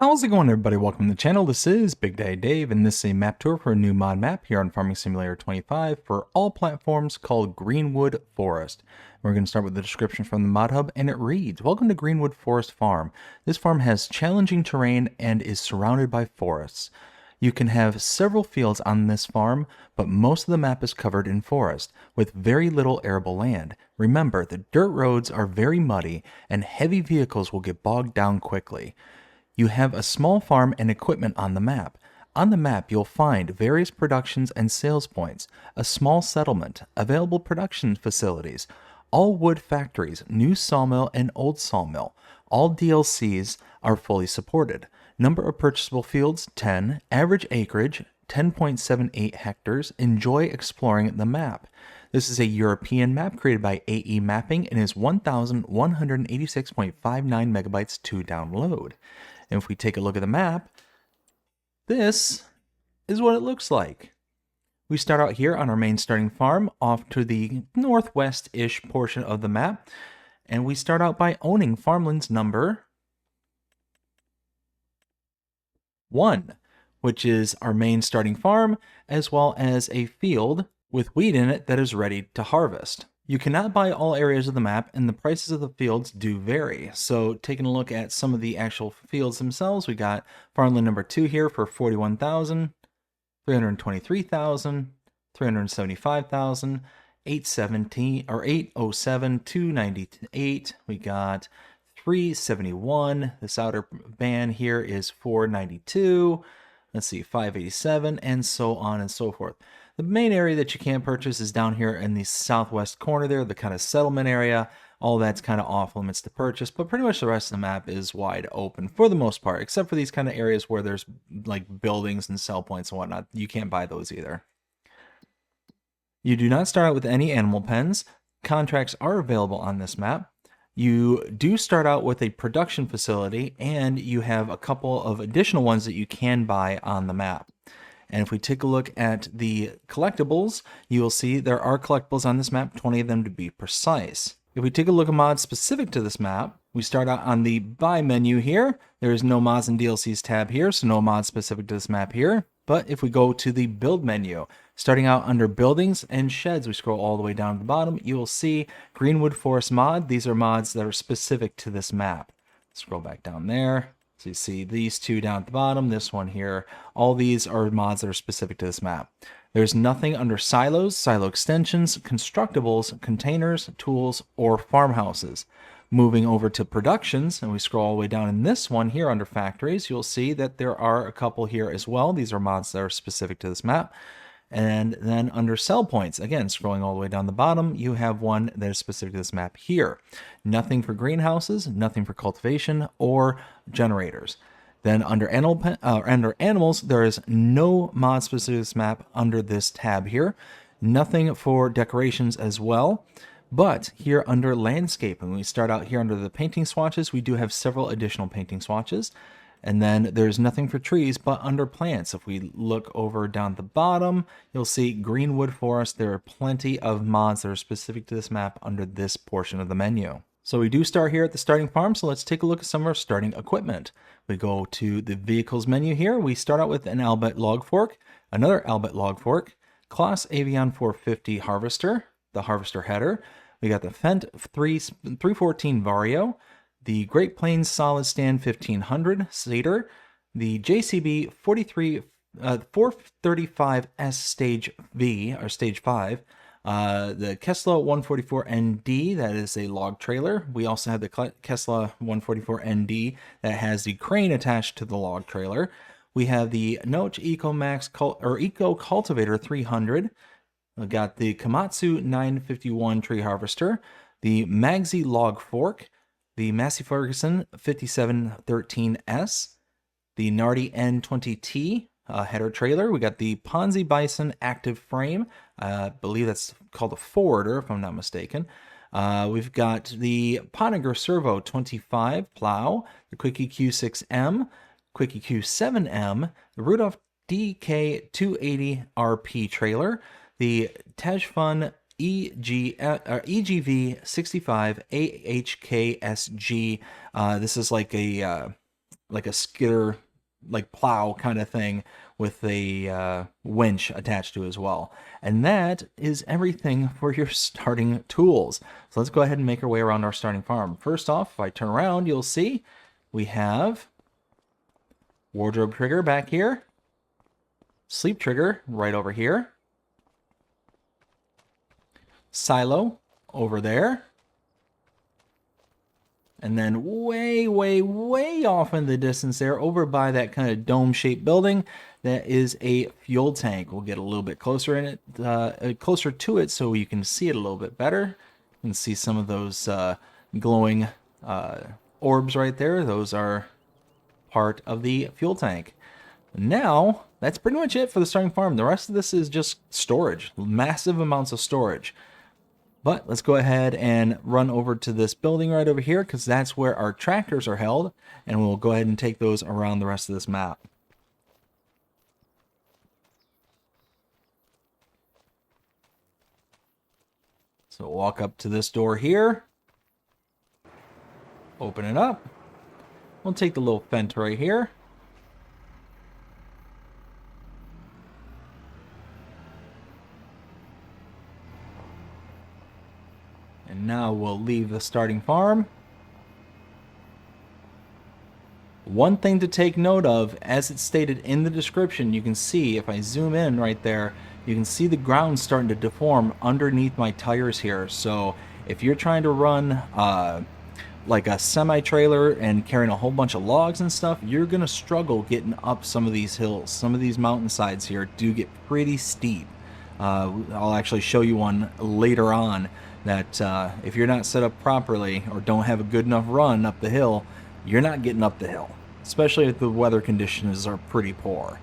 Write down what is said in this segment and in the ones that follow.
How's it going, everybody? Welcome to the channel. This is Big Daddy Dave, and this is a map tour for a new mod map here on Farming Simulator 25 for all platforms called Greenwood Forest. We're going to start with the description from the mod hub, and it reads, "Welcome to Greenwood Forest Farm. This farm has challenging terrain and is surrounded by forests. You can have several fields on this farm, but most of the map is covered in forest, with very little arable land. Remember, the dirt roads are very muddy, and heavy vehicles will get bogged down quickly. You have a small farm and equipment on the map. On the map, you'll find various productions and sales points, a small settlement, available production facilities, all wood factories, new sawmill and old sawmill. All DLCs are fully supported. Number of purchasable fields, 10. Average acreage, 10.78 hectares. Enjoy exploring the map." This is a European map created by AE Mapping and is 1,186.59 megabytes to download. And if we take a look at the map, this is what it looks like. We start out here on our main starting farm off to the northwest-ish portion of the map. And we start out by owning farmlands number 1, which is our main starting farm, as well as a field with wheat in it that is ready to harvest. You cannot buy all areas of the map, and the prices of the fields do vary. So taking a look at some of the actual fields themselves, we got farmland number 2 here for 41,000, 323,000, 375,000, 817 or 807, 298. We got 371. This outer band here is 492. Let's see, 587, and so on and so forth. The main area that you can't purchase is down here in the southwest corner there, the kind of settlement area. All that's kind of off limits to purchase, but pretty much the rest of the map is wide open for the most part, except for these kind of areas where there's like buildings and sell points and whatnot. You can't buy those either. You do not start out with any animal pens. Contracts are available on this map. You do start out with a production facility, and you have a couple of additional ones that you can buy on the map. And if we take a look at the collectibles, you will see there are collectibles on this map, 20 of them to be precise. If we take a look at mods specific to this map, we start out on the buy menu here. There is no mods and DLCs tab here, so no mods specific to this map here. But if we go to the build menu, starting out under buildings and sheds, we scroll all the way down to the bottom, you will see Greenwood Forest mod. These are mods that are specific to this map. Scroll back down there. So you see these two down at the bottom, this one here. All these are mods that are specific to this map. There's nothing under silos, silo extensions, constructibles, containers, tools, or farmhouses. Moving over to productions, and we scroll all the way down in this one here under factories, you'll see that there are a couple here as well. These are mods that are specific to this map. And then under sell points, again, scrolling all the way down the bottom, you have one that is specific to this map here. Nothing for greenhouses, nothing for cultivation or generators. Then under animals, there is no mod specific to this map under this tab here. Nothing for decorations as well. But here under landscape, and we start out here under the painting swatches, we do have several additional painting swatches. And then there's nothing for trees, but under plants, if we look over down the bottom, you'll see Greenwood Forest. There are plenty of mods that are specific to this map under this portion of the menu. So we do start here at the starting farm, so let's take a look at some of our starting equipment. We go to the vehicles menu here. We start out with an Albert log fork, another Albert log fork, Claas Avion 450 harvester, the harvester header. We got the Fendt 314 Vario, the Great Plains Solid Stand 1500 Sater, the JCB 435S Stage V, or Stage 5, the Kesla 144ND, that is a log trailer. We also have the Kesla 144ND that has the crane attached to the log trailer. We have the Noach Eco Cultivator 300. We got the Komatsu 951 Tree Harvester, the Magsy Log Fork, the Massey Ferguson 5713S, the Nardi N20T header trailer. We got the Ponzi Bison Active Frame. I believe that's called a forwarder, if I'm not mistaken. We've got the Pottinger Servo 25 plow, the Quickie Q6M, Quickie Q7M, the Rudolph DK280 RP trailer, the Tejfun EGV 65 AHKSG. This is like a like a skidder, like plow kind of thing with a winch attached to it as well. And that is everything for your starting tools. So let's go ahead and make our way around our starting farm. First off, if I turn around, you'll see we have wardrobe trigger back here, sleep trigger right over here, silo over there, and then way, way, way off in the distance there, over by that kind of dome-shaped building, that is a fuel tank. We'll get a little bit closer in it, closer to it, so you can see it a little bit better. You can see some of those glowing orbs right there. Those are part of the fuel tank. Now, that's pretty much it for the starting farm. The rest of this is just storage, massive amounts of storage. But let's go ahead and run over to this building right over here, because that's where our tractors are held, and we'll go ahead and take those around the rest of this map. So walk up to this door here, open it up. We'll take the little vent right here. And now we'll leave the starting farm. One thing to take note of, as it's stated in the description, you can see, if I zoom in right there, you can see the ground starting to deform underneath my tires here. So if you're trying to run like a semi-trailer and carrying a whole bunch of logs and stuff, you're going to struggle getting up some of these hills. Some of these mountainsides here do get pretty steep. I'll actually show you one later on that if you're not set up properly or don't have a good enough run up the hill, you're not getting up the hill, especially if the weather conditions are pretty poor.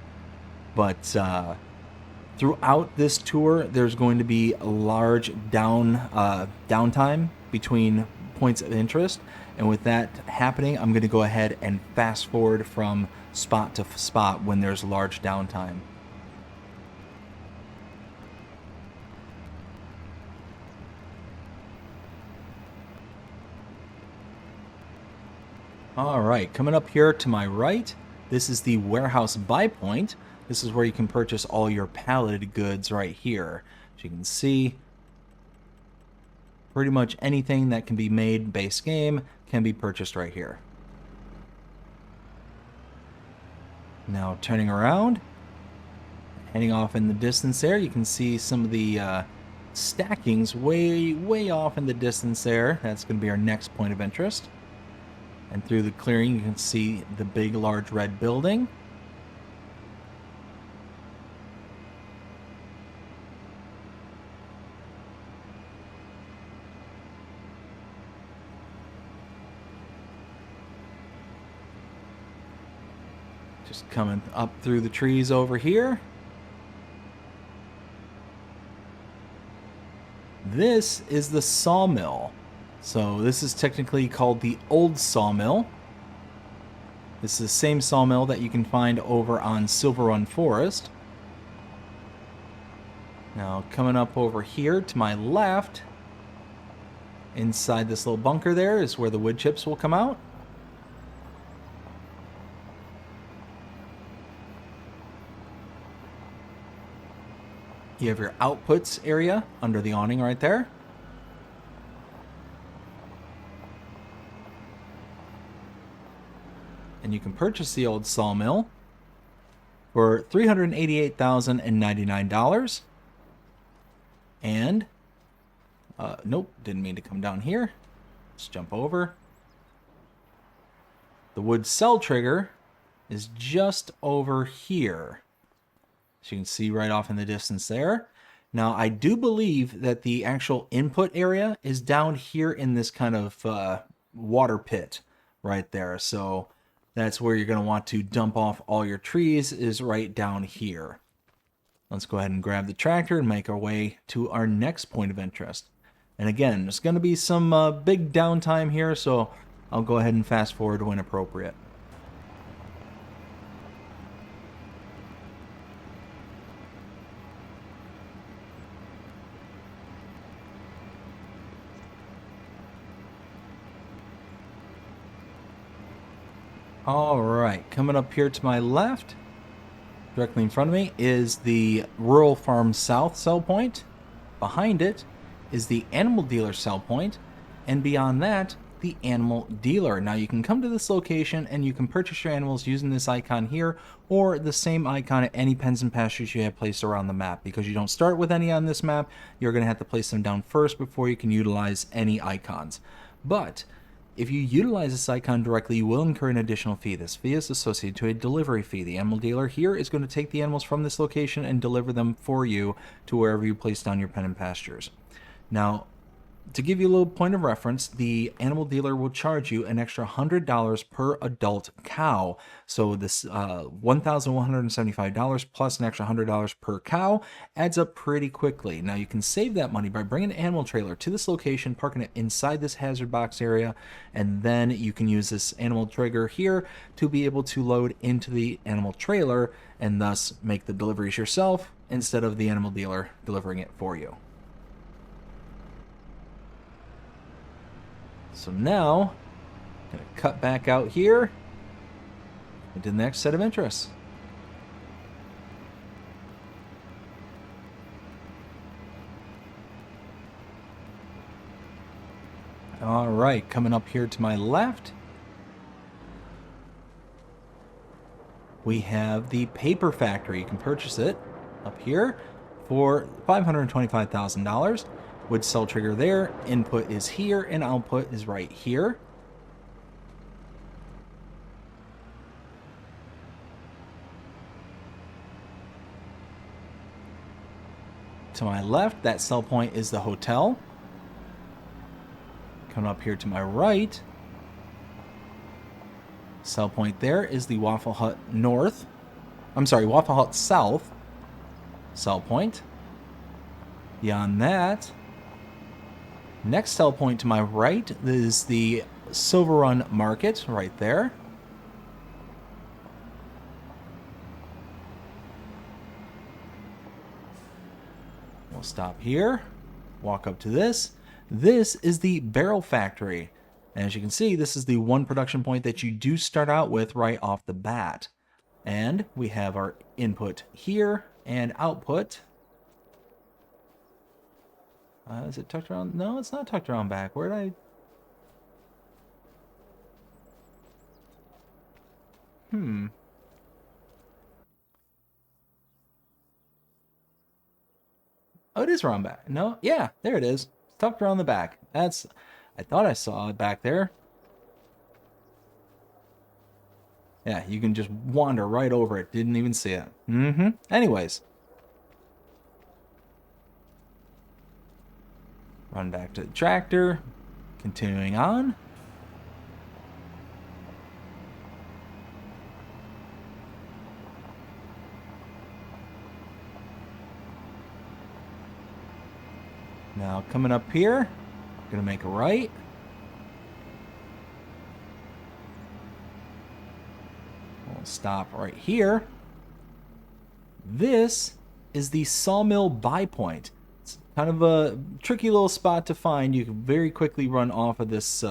But throughout this tour, there's going to be a large downtime between points of interest, and with that happening, I'm going to go ahead and fast forward from spot to spot when there's large downtime. All right, coming up here to my right, this is the warehouse buy point. This is where you can purchase all your palleted goods right here. As you can see, pretty much anything that can be made base game can be purchased right here. Now turning around, heading off in the distance there, you can see some of the stackings way off in the distance there. That's going to be our next point of interest. And through the clearing, you can see the big, large red building. Just coming up through the trees over here. This is the sawmill. So this is technically called the old sawmill. This is the same sawmill that you can find over on Greenwood Forest. Now coming up over here to my left, inside this little bunker there is where the wood chips will come out. You have your outputs area under the awning right there. And you can purchase the old sawmill for $388,099. And, nope, didn't mean to come down here. Let's jump over. The wood cell trigger is just over here. As you can see right off in the distance there. Now, I do believe that the actual input area is down here in this kind of water pit right there. So that's where you're going to want to dump off all your trees, is right down here. Let's go ahead and grab the tractor and make our way to our next point of interest. And again, there's going to be some big downtime here, so I'll go ahead and fast forward when appropriate. All right, coming up here to my left, directly in front of me, is the Rural Farm South sell point. Behind it is the Animal Dealer sell point, and beyond that, the Animal Dealer. Now you can come to this location and you can purchase your animals using this icon here, or the same icon at any pens and pastures you have placed around the map. Because you don't start with any on this map, you're going to have to place them down first before you can utilize any icons. But if you utilize this icon directly, you will incur an additional fee. This fee is associated to a delivery fee. The animal dealer here is going to take the animals from this location and deliver them for you to wherever you place down your pen and pastures. Now, to give you a little point of reference, the animal dealer will charge you an extra $100 per adult cow. So this $1,175 plus an extra $100 per cow adds up pretty quickly. Now you can save that money by bringing an animal trailer to this location, parking it inside this hazard box area, and then you can use this animal trigger here to be able to load into the animal trailer and thus make the deliveries yourself instead of the animal dealer delivering it for you. So now, I'm going to cut back out here into the next set of interests. All right, coming up here to my left, we have the paper factory. You can purchase it up here for $525,000. Wood cell trigger there, input is here, and output is right here. To my left, that cell point is the hotel. Coming up here to my right, cell point there is the Waffle Hut North. I'm sorry, Waffle Hut South cell point. Beyond that, next cell point to my right is the Silver Run Market right there. We'll stop here, walk up to this. This is the Barrel Factory. And as you can see, this is the one production point that you do start out with right off the bat. And we have our input here and output. Is it tucked around? No, it's not tucked around back. Where did I... Oh, it is around back. No, yeah, there it is. It's tucked around the back. That's... I thought I saw it back there. Yeah, you can just wander right over it. Didn't even see it. Anyways. Run back to the tractor. Continuing on. Now coming up here, gonna make a right. We'll stop right here. This is the Sawmill Buy Point. It's kind of a tricky little spot to find. You can very quickly run off of this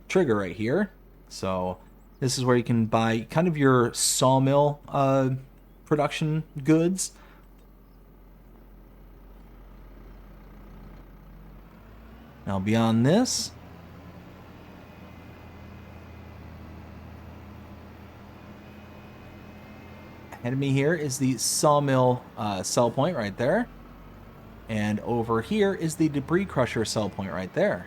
trigger right here. So this is where you can buy kind of your sawmill production goods. Now beyond this, ahead of me here is the sawmill sell point right there. And over here is the debris crusher sell point right there.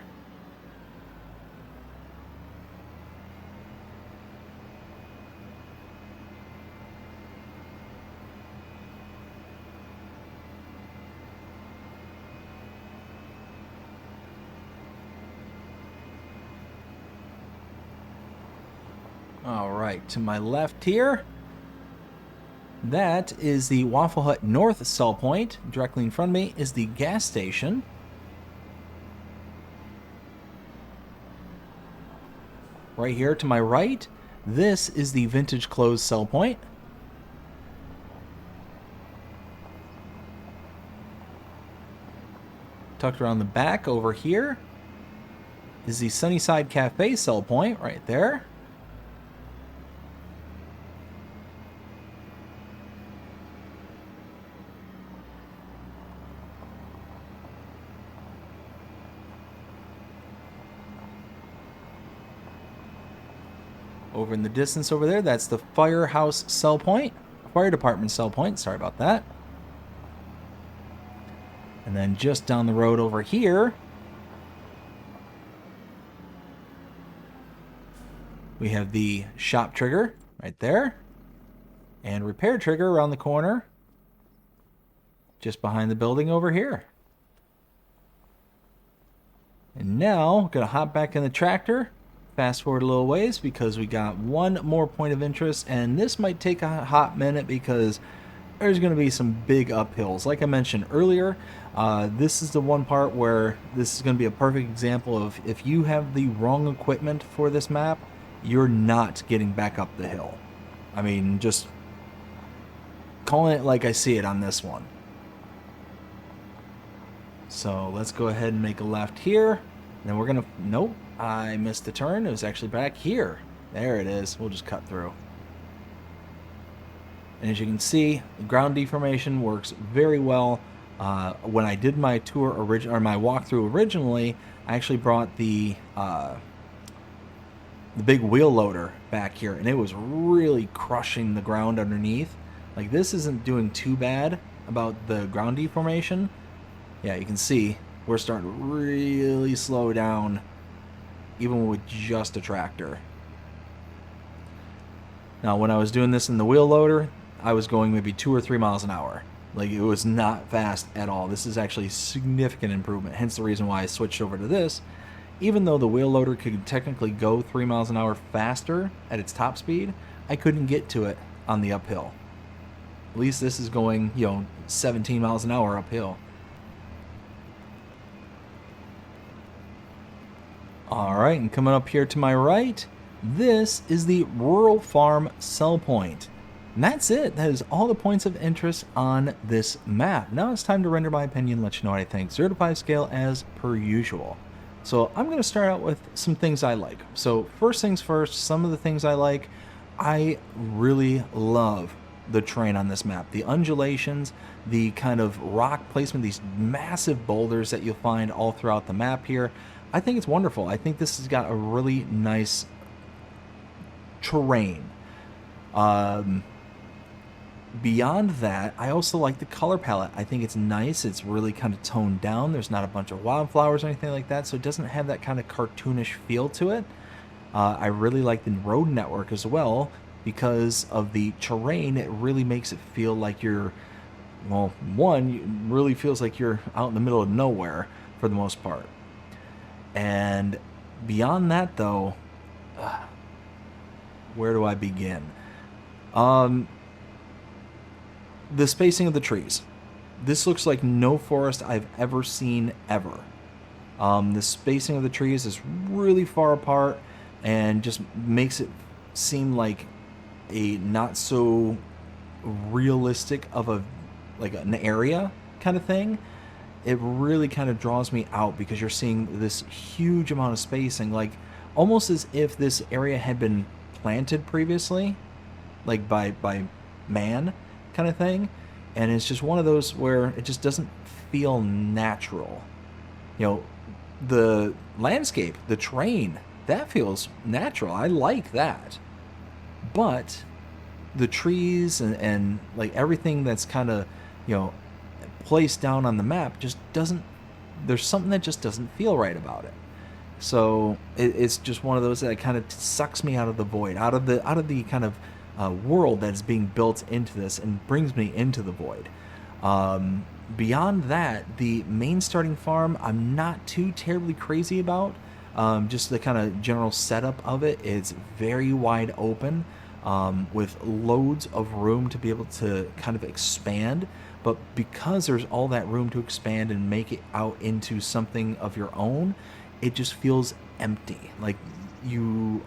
All right, to my left here, that is the Waffle Hut North sell point. Directly in front of me is the gas station. Right here to my right, this is the Vintage Clothes sell point. Tucked around the back over here is the Sunnyside Cafe sell point right there. Over in the distance over there, that's the firehouse cell point. Fire department cell point, sorry about that. And then just down the road over here, we have the shop trigger right there. And repair trigger around the corner, just behind the building over here. And now, gonna hop back in the tractor, fast forward a little ways because we got one more point of interest, and this might take a hot minute because there's gonna be some big uphills. Like I mentioned earlier, this is the one part where this is gonna be a perfect example of if you have the wrong equipment for this map, you're not getting back up the hill. I mean, just calling it like I see it on this one. So let's go ahead and make a left here. Then we're gonna, nope, I missed the turn. It was actually back here. There it is. We'll just cut through. And as you can see, the ground deformation works very well. When I did my tour or my walkthrough originally, I actually brought the big wheel loader back here, and it was really crushing the ground underneath. Like, this isn't doing too bad about the ground deformation. Yeah, you can see we're starting to really slow down even with just a tractor. Now, when I was doing this in the wheel loader, I was going maybe 2 or 3 miles an hour. Like, it was not fast at all. This is actually a significant improvement, hence the reason why I switched over to this. Even though the wheel loader could technically go 3 miles an hour faster at its top speed, I couldn't get to it on the uphill. At least this is going, 17 miles an hour uphill. Alright, and coming up here to my right, this is the Rural Farm Sell Point. And that's it. That is all the points of interest on this map. Now it's time to render my opinion, let you know what I think. 0 to 5 scale as per usual. So I'm going to start out with some things I like. So first things first, some of the things I like, I really love the terrain on this map. The undulations, the kind of rock placement, these massive boulders that you'll find all throughout the map here. I think it's wonderful. I think this has got a really nice terrain. Beyond that, I also like the color palette. I think it's nice. It's really kind of toned down. There's not a bunch of wildflowers or anything like that, so it doesn't have that kind of cartoonish feel to it. I really like the road network as well. Because of the terrain, it really makes it feel like you're, well, one, it really feels like you're out in the middle of nowhere for the most part. And beyond that, though, where do I begin? The spacing of the trees. This looks like no forest I've ever seen ever. The spacing of the trees is really far apart and just makes it seem like a not so realistic of an area kind of thing. It really kind of draws me out because you're seeing this huge amount of spacing, like almost as if this area had been planted previously, like by man kind of thing. And it's just one of those where it just doesn't feel natural. The landscape, the terrain, that feels natural. I like that. But the trees and like everything that's kind of, placed down on the map just doesn't, there's something that just doesn't feel right about it. So it's just one of those that kind of sucks me out of the void, out of the kind of world that's being built into this and brings me into the void. Beyond that, the main starting farm, I'm not too terribly crazy about. Just the kind of general setup of it. It's very wide open with loads of room to be able to kind of expand. But because there's all that room to expand and make it out into something of your own, it just feels empty. Like you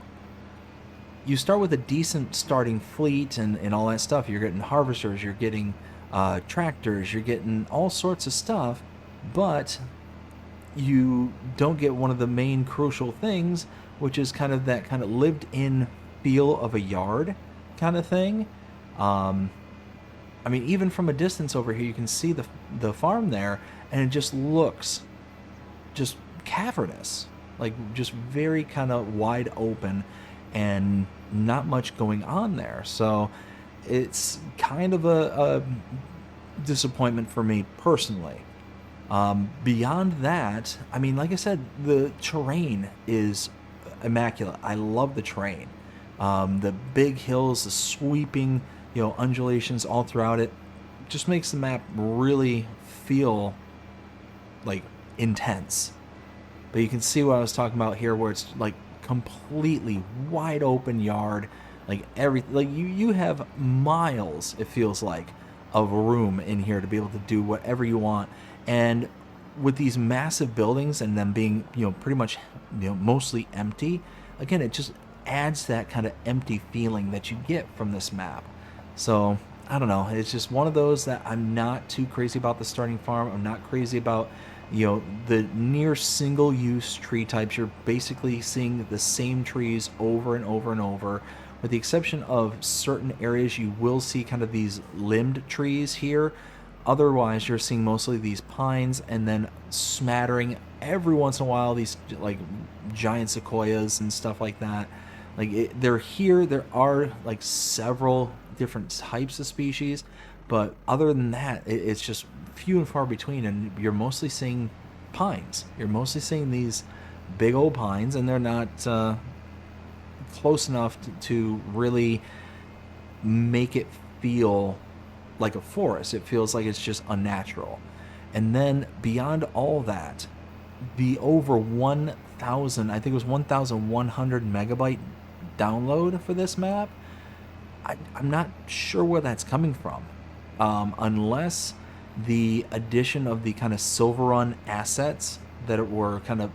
start with a decent starting fleet and all that stuff. You're getting harvesters, you're getting tractors, you're getting all sorts of stuff, but you don't get one of the main crucial things, which is kind of that kind of lived-in feel of a yard kind of thing. I mean, even from a distance over here, you can see the farm there, and it just looks just cavernous, like just very kind of wide open. And not much going on there. So it's kind of a disappointment for me personally. Beyond that, I mean, like I said, the terrain is immaculate. I love the terrain. The big hills, the sweeping, undulations all throughout it, just makes the map really feel like intense. But you can see what I was talking about here, where it's like completely wide open yard, like you have miles, it feels like, of room in here to be able to do whatever you want. And with these massive buildings and them being, pretty much, mostly empty, again, it just adds that kind of empty feeling that you get from this map. So I don't know, it's just one of those that I'm not too crazy about the starting farm. I'm not crazy about, the near single use tree types. You're basically seeing the same trees over and over and over, with the exception of certain areas. You will see kind of these limbed trees here. Otherwise, you're seeing mostly these pines, and then smattering every once in a while these like giant sequoias and stuff like that. Like they're here. There are like several different types of species, but other than that, it's just few and far between, and you're mostly seeing pines. You're mostly seeing these big old pines, and they're not close enough to really make it feel like a forest. It feels like it's just unnatural. And then beyond all that, the over 1,000, I think it was 1,100 megabyte download for this map, I'm not sure where that's coming from, unless the addition of the kind of Silver Run assets that were kind of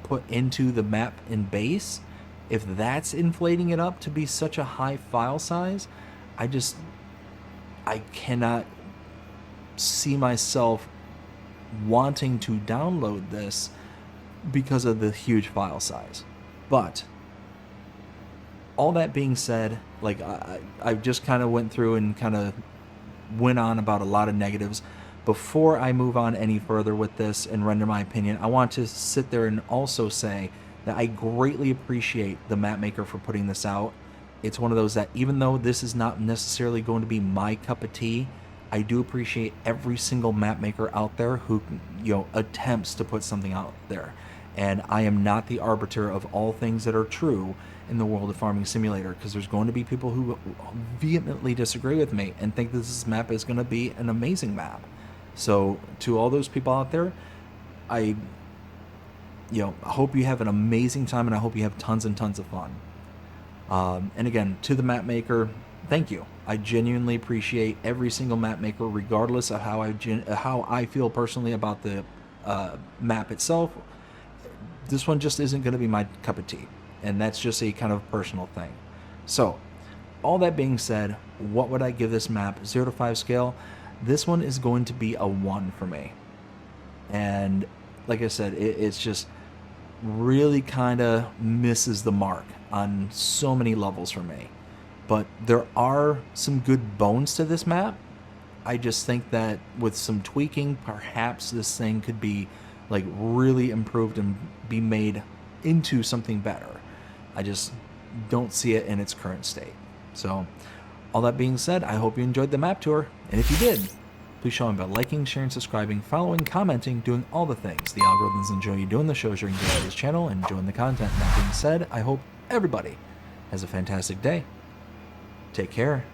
put into the map in base, if that's inflating it up to be such a high file size. I cannot see myself wanting to download this because of the huge file size. But all that being said, like I just kind of went through and kind of went on about a lot of negatives. Before I move on any further with this and render my opinion, I want to sit there and also say that I greatly appreciate the map maker for putting this out. It's one of those that, even though this is not necessarily going to be my cup of tea, I do appreciate every single map maker out there who, attempts to put something out there. And I am not the arbiter of all things that are true in the world of Farming Simulator, because there's going to be people who vehemently disagree with me and think this map is going to be an amazing map. So to all those people out there, I hope you have an amazing time, and I hope you have tons and tons of fun. And again, to the map maker, thank you. I genuinely appreciate every single map maker, regardless of how I feel personally about the map itself. This one just isn't going to be my cup of tea, and that's just a kind of personal thing. So, all that being said, what would I give this map? 0 to 5 scale. This one is going to be a 1 for me. And like I said, it's just really kind of misses the mark on so many levels for me. But there are some good bones to this map. I just think that with some tweaking, perhaps this thing could be like really improved and be made into something better. I just don't see it in its current state. So all that being said, I hope you enjoyed the map tour, and if you did, please show me by liking, sharing, subscribing, following, commenting, doing all the things the algorithms enjoy you doing, the shows you're enjoying this channel, and enjoying the content. That being said, I hope everybody has a fantastic day. Take care.